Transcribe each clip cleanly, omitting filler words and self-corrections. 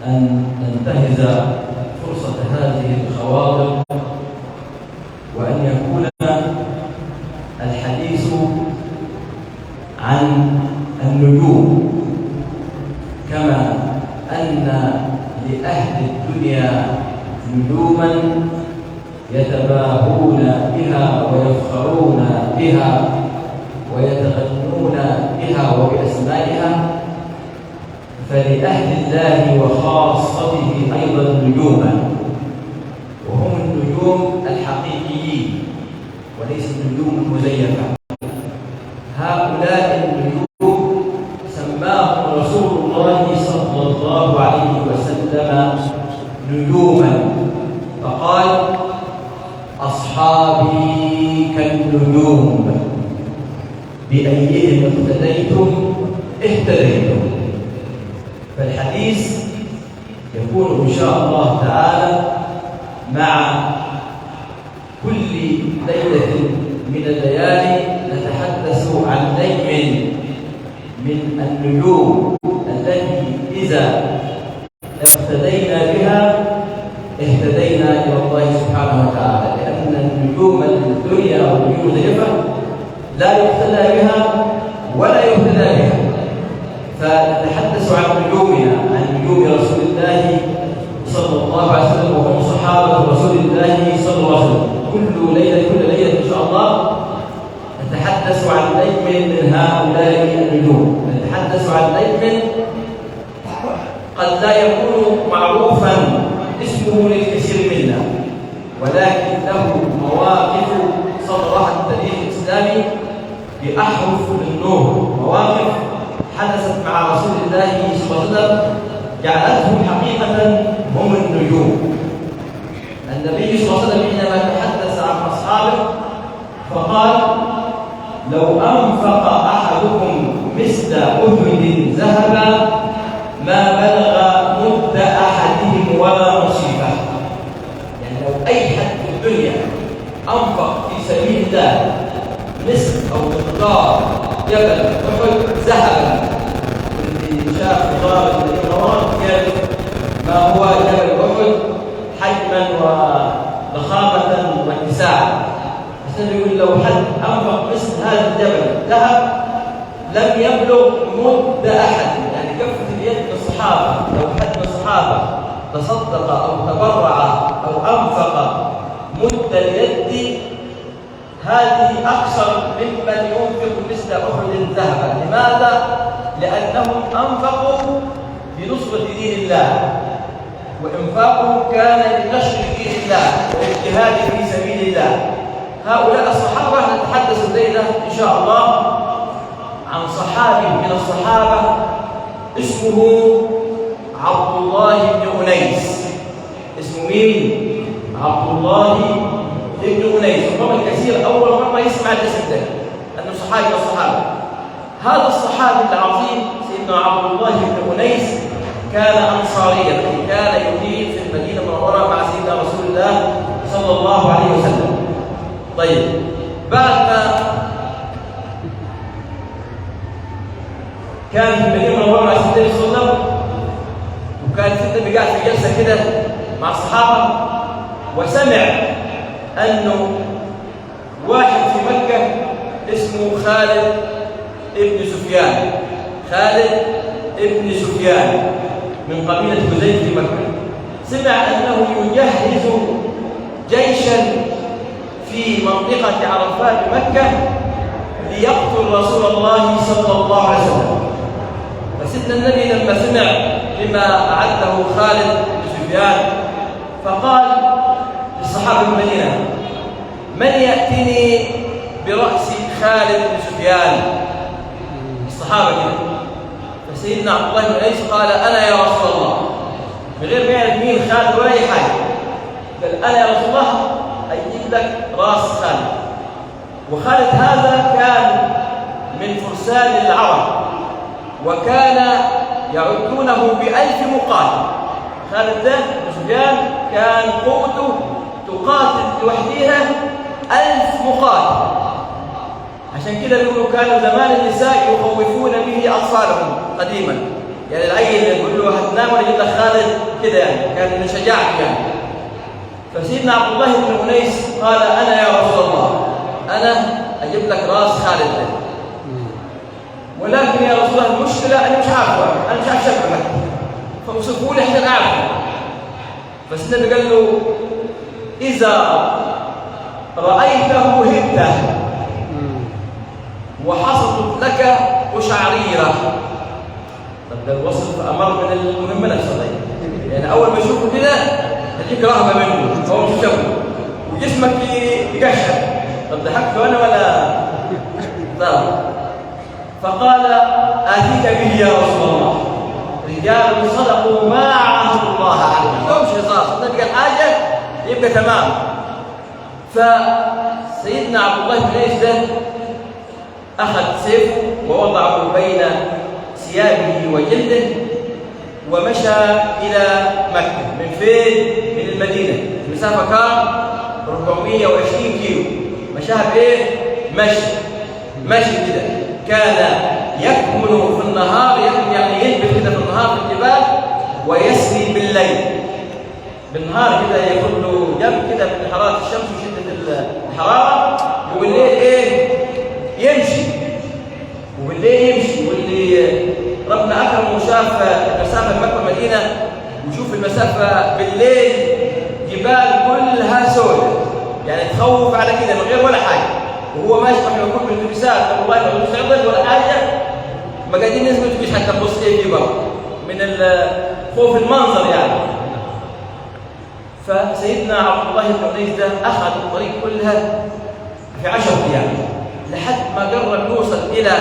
أن ننتهز فرصة هذه الخواطر وأن يكون الحديث عن النجوم، كما أن لأهل الدنيا نجوما يتباهون بها ويفخرون بها ويتغنون بها وبأسمائها، فلأهل الله وخاصته أيضا نجوما، وهم النجوم الحقيقيين وليس النجوم المزيفة. هؤلاء النجوم سماهم رسول الله صلى الله عليه وسلم نجوما، فقال: أصحابي كالنجوم بأيهم اقتديتم اهتديتم. فالحديث يكون إن شاء الله تعالى مع كل ليلة من الليالي نتحدث عن نجم من النجوم التي إذا اقتدينا بها اهتدينا إلى الله سبحانه وتعالى، لأن النجوم الدنيا والنجوم المزيفة لا يقتدى بها ولا يهتدى بها. فنتحدث عن نجومنا، عن نجوم رسول الله صلى الله عليه وسلم وهم صحابة رسول الله صلى الله عليه وسلم. كل ليلة إن شاء الله نتحدث عن نجم من هؤلاء النجوم، نتحدث عن نجم قد لا يكون معروفا اسمه للكثير منا، ولكن له مواقف صدرها التاريخ الإسلامي بأحرف النور، مواقف حدثت مع رسول الله صلى الله عليه وسلم جعلتهم حقيقة هم النجوم. النبي صلى الله عليه وسلم حينما تحدث عن أصحابه فقال: لو أنفق أحدكم مثل أحد ذهبا ما بلغ مد أحدهم ولا نصيفه. يعني لو أي حد في الدنيا أنفق في سبيل الله مثل أو مقدار جبل أحد ذهبا، اللي شاف غار المدينة المنورة يعرف ما هو جبل أحد حجما وضخامة واتساعا. الإسلام يقول لو حد أنفق مثل هذا الجبل ذهب لم يبلغ مد أحد، يعني كفة اليد من الصحابة. لو حد من الصحابة تصدق أو تبرع أو أنفق مد اليد هذه أكثر ممن ينفق مثل أحد ذهبا. لماذا؟ لأنهم أنفقوا بنصرة دين الله، وإنفاقهم كان لنشر دين الله والاجتهاد في سبيل الله. هؤلاء الصحابة نتحدث الليلة إن شاء الله عن صحابي من الصحابة اسمه عبد الله بن أنيس. اسمه مين؟ عبد الله بن أنيس. ربما الكثير أول مرة يسمع الاسم ده أنه صحابي من الصحابة. هذا الصحابي العظيم سيدنا عبد الله بن أنيس كان أنصاريا، كان يقيم في المدينة المنورة مع سيدنا رسول الله صلى الله عليه وسلم. طيب، بعد ما كان في المدينة المنورة مع سيدنا صلى الله عليه وسلم، وكان سيدنا قاعد في جلسة كده مع الصحابة، وسمع أنه واحد في مكة اسمه خالد ابن سفيان، خالد ابن سفيان من قبيلة هذيل في مكة، سمع أنه يجهز جيشا في منطقة عرفات مكة ليقتل رسول الله صلى الله عليه وسلم. فسيدنا النبي لما سمع بما أعده خالد بن سفيان فقال لصحابة المدينة: من يأتيني برأس خالد بن سفيان؟ الصحابة كده. فسيدنا عبد الله بن أنيس قال: أنا يا رسول الله، من غير ما يعرف مين خالد ولا أي حاجة. قال: أنا يا رسول الله أجيب لك رأس خالد. وخالد هذا كان من فرسان العرب، وكان يعدونه ب1000 مقاتل. خالد ده بن سفيان كان قوته تقاتل لوحدها 1000 مقاتل. عشان كده بيقولوا كانوا زمان النساء يخوفون به أطفالهم قديما، يعني العيل يقول له هتنام ولا يجيب لك خالد كده، يعني كان من شجاعته يعني. فسيدنا عبد الله بن أنيس قال أنا يا رسول الله أنا أجيب لك راس خالد ده، ولكن يا رسول الله المشكلة أنا مش عارفه، أنا مش عارف شكله، فوصفوا لي عشان أعرفه. فسيدنا النبي قال له إذا رأيته هبته وحصلت لك قشعريرة. طب ده الوصف أمر من المهم نفسه، يعني أول ما يشوفه كده تجيك رهبة منه، هو مش شوي وجسمك يقشعر. طب ضحكت أنا ولا طب؟ فقال آتيك به يا رسول الله، رجال صدقوا ما عاهدوا الله عليه، ما مش هزار، تلقى الحاجة يبقى تمام. فسيدنا عبد الله بن أنيس ده أخذ سيفه ووضعه بين ثيابه وجلده ومشى إلى مكة. من فين؟ من المدينة. المسافة كام؟ 420 كيلو. مشاها بإيه؟ مشي كده. كان يكمن في النهار، يعني ينبت كده في النهار في الجبال، ويسري بالليل. بالنهار كده ياخد له جنب كده من حرارة الشمس وشدة الحرارة، وبالليل إيه؟ يمشي. واللي ربنا أكرمه وشاف المسافة مكة والمدينة وشوف المسافة بالليل جبال كلها سوداء، يعني تخوف على كده من غير ولا حاجة، وهو ماشي احنا نكون بالتلبسات والله ما نقولش عضل ولا حاجة، ما قاعدين نسمع تجيش حتى تبص ايه دي بقى من خوف المنظر يعني. فسيدنا عبد الله بن أنيس ده أخذ الطريق كلها في 10 أيام لحد ما قرب يوصل إلى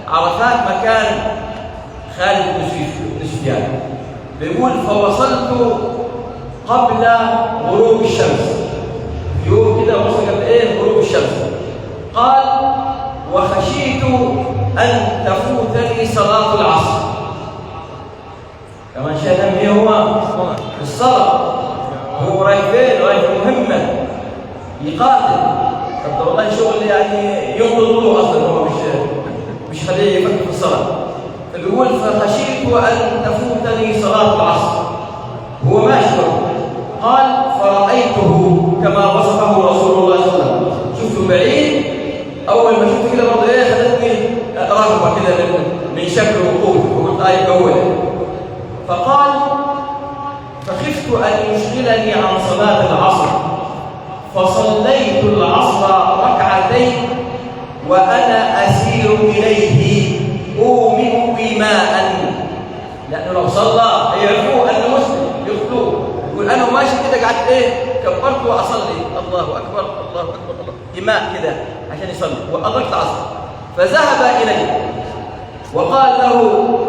عرفات مكان خالد بن سفيان. بيقول فوصلت قبل غروب الشمس، يوم كده وصل قبل ايه؟ غروب الشمس. قال وخشيت أن تفوتني صلاة العصر. كمان شيء أهم ايه هو؟ الصلاة. هو رايح فين؟ رايح مهمة يقاتل. طب والله شغل يعني يوم الوضوء اصلا، هو مش خليه يفكر في الصلاه. فبيقول فخشيت ان تفوتني صلاه العصر. هو ماشي. قال فرايته كما وصفه رسول الله صلى الله عليه وسلم. شفته بعيد، اول ما شفته كده برضه ايه خدتني رهبه كده من شكله وقوته، وقلت قوله. فقال فخفت ان يشغلني عن صلاه العصر، فصليت العصر ركعتين وأنا أسير إليه أؤمن بماء، لأنه لو صلى يعرفوه أنه مسلم يقتلوه. يقول أنا ماشي كده قعدت إيه كبرت وأصلي الله أكبر الله أكبر الله دماء كده عشان يصلي، وأدركت العصر. فذهب إليه وقال له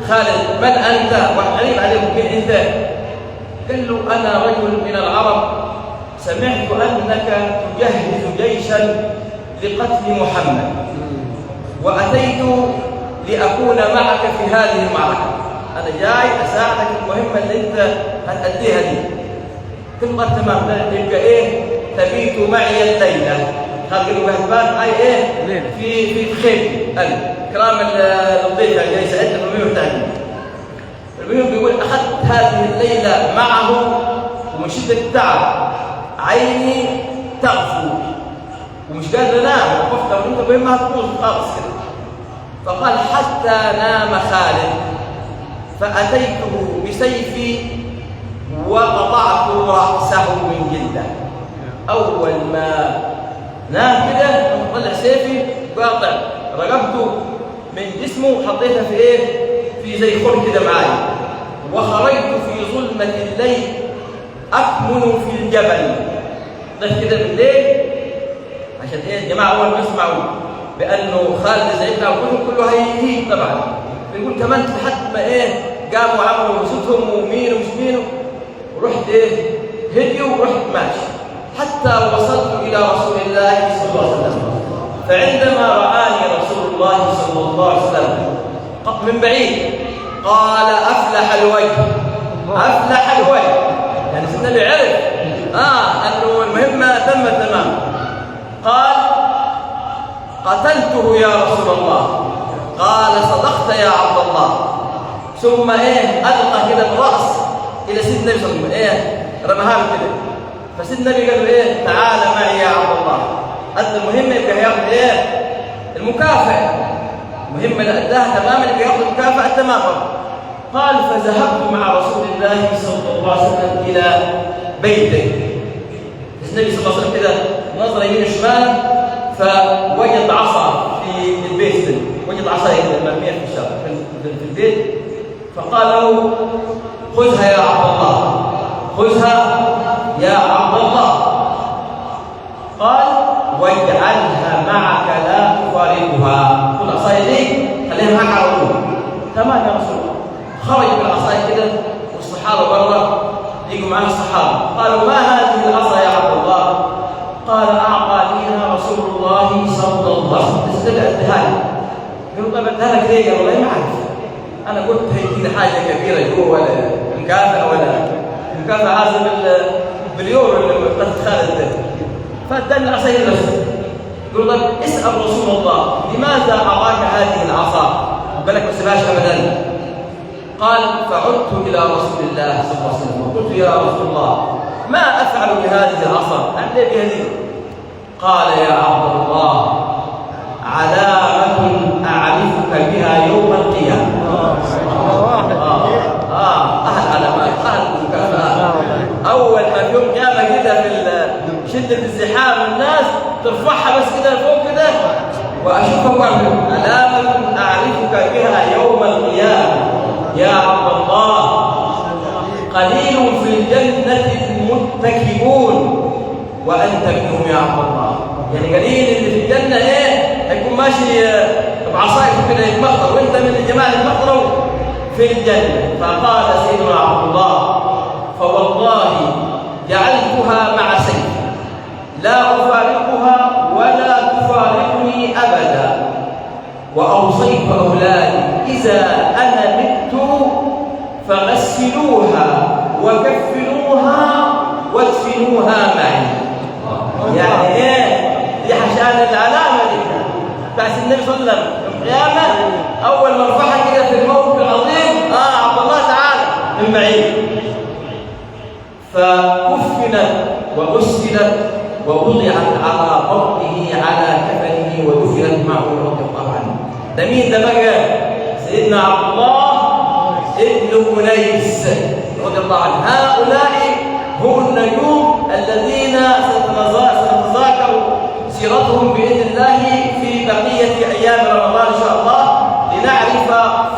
خالد من أنت؟ وغريب عليه ممكن أنت؟ قال له أنا رجل من العرب سمعت أنك تجهز جيشا لقتل محمد، وأتيت لأكون معك في هذه المعركة. أنا جاي أساعدك المهمة اللي أنت هتأديها دي. تبقى تمام، يبقى إيه؟ تبيت معي الليلة. خلق الوهبان أي إيه؟ في خيمتي أنا كرام الضيف اللي جاي يساعدنا في المهم بتاعنا. المهم بيقول أخذت هذه الليلة معه، ومن شدة التعب عيني تغفو ومش قادر انام، خفت لو انت مهمه هتبوظ خالص كده. فقال حتى نام خالد، فاتيته بسيفي وقطعت راسه من جلده. اول ما نام كده طلع سيفي قاطع رقبته من جسمه وحطيتها في ايه؟ في زي خل كده معايا، وخرجت في ظلمه الليل اكمن في الجبل. طيب كده بالليل عشان ايه يا جماعه اول ما يسمعوا بانه خالد زعيمنا وكله هيهيج طبعا. بيقول كمان لحد ما ايه قاموا عملوا صوتهم ومين ومش مين، ورحت ايه هديوا ورحت ماشي حتى وصلت الى رسول الله صلى الله عليه وسلم. فعندما رآني رسول الله صلى الله عليه وسلم من بعيد قال افلح الوجه، افلح الوجه، يعني سيدنا اللي عرف انه المهمه تمت تمام. قال قتلته يا رسول الله. قال صدقت يا عبد الله. ثم ألقى كده الرأس إلى سيدنا النبي صلى الله عليه وسلم، رماها له كده. فسيدنا النبي قال له تعال معي يا عبد الله. أدى المهمة يبقى هياخد المكافأة، المهمة اللي أداها تماما يبقى ياخد المكافأة تماما. قال فذهبت مع رسول الله صلى الله عليه وسلم إلى بيته. النبي صلى الله عليه وسلم كده نظر يمين وشمال فوجد عصا في البيت ده، وجد عصايه كده مرميه في الشارع في البيت. فقال له خذها يا عبد الله، خذها يا عبد الله. قال واجعلها معك لا تفارقها، خذ العصايه دي خليها معك على طول. تمام يا رسول الله. خرج بالعصايه كده والصحابه بره يجوا معاه الصحابه، قالوا ما هذه العصا يا عبد الله؟ قال اعطانيها رسول الله صلى الله عليه وسلم. استدعى الدهان، قالوا طيب اديها لك ليه؟ والله ما اعرف، انا قلت هيديني حاجه كبيره جوه ولا مكافاه ولا مكافاه عازم باليورو اللي قد خالد ده، فاداني العصايه بس. قالوا طيب اسال رسول الله لماذا اعطاك هذه العصا؟ بالك ما سمعش ابدا. قال فعدت إلى رسول الله صلى الله عليه وسلم وقلت يا رسول الله ما أفعل بهذه العصا؟ أعمل بهذه؟ قال يا عبد الله علامة أعرفك بها يوم القيامة. أهل علامات، أهل المكافآت. أول ما في يوم قيامة كده في شدة الزحام والناس ترفعها بس كده فوق كده وأشوفها وأعمل علامة أعرفك بها يوم القيامة يا عبد الله قليل في الجنة المتكئون وأنت منهم يا عبد الله. يعني قليل اللي في الجنة هيكون ماشي بعصايته كده يتمخضر وأنت من الجماعة اللي يتمخضروا في الجنة. فقال سيدنا عبد الله فوالله جعلتها مع سيفي لا أفارقها ولا تفارقني أبدا، وأوصيت أولادي إذا أنا مت فغسلوها وكفنوها وادفنوها معي. يعني دي عشان العلامة دي بتاعت النبي صلى الله عليه وسلم القيامة. أول ما رفعها كده في الموقف العظيم عبد الله تعالى من بعيد، فكفنت وغسلت ووضعت على بطنه على كفنه ودفنت معه رضي الله عنه. ده مين ده بقى؟ سيدنا عبد الله ابن أنيس رضي الله عنه. هؤلاء هم النجوم الذين سنتذاكر سيرتهم بإذن الله في بقية أيام رمضان إن شاء الله لنعرف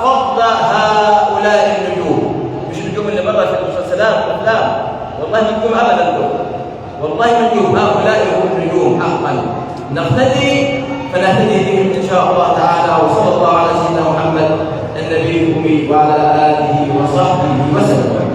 فضل هؤلاء النجوم. مش النجوم اللي مرة في المسلسلات والأفلام، والله نجوم أبدا دول، والله نجوم. هؤلاء هم النجوم حقا. نقتدي فنهتدي بهم إن شاء الله تعالى. وصلى الله على سيدنا محمد النبي الأمي وعلى آله وصحبه وسلم.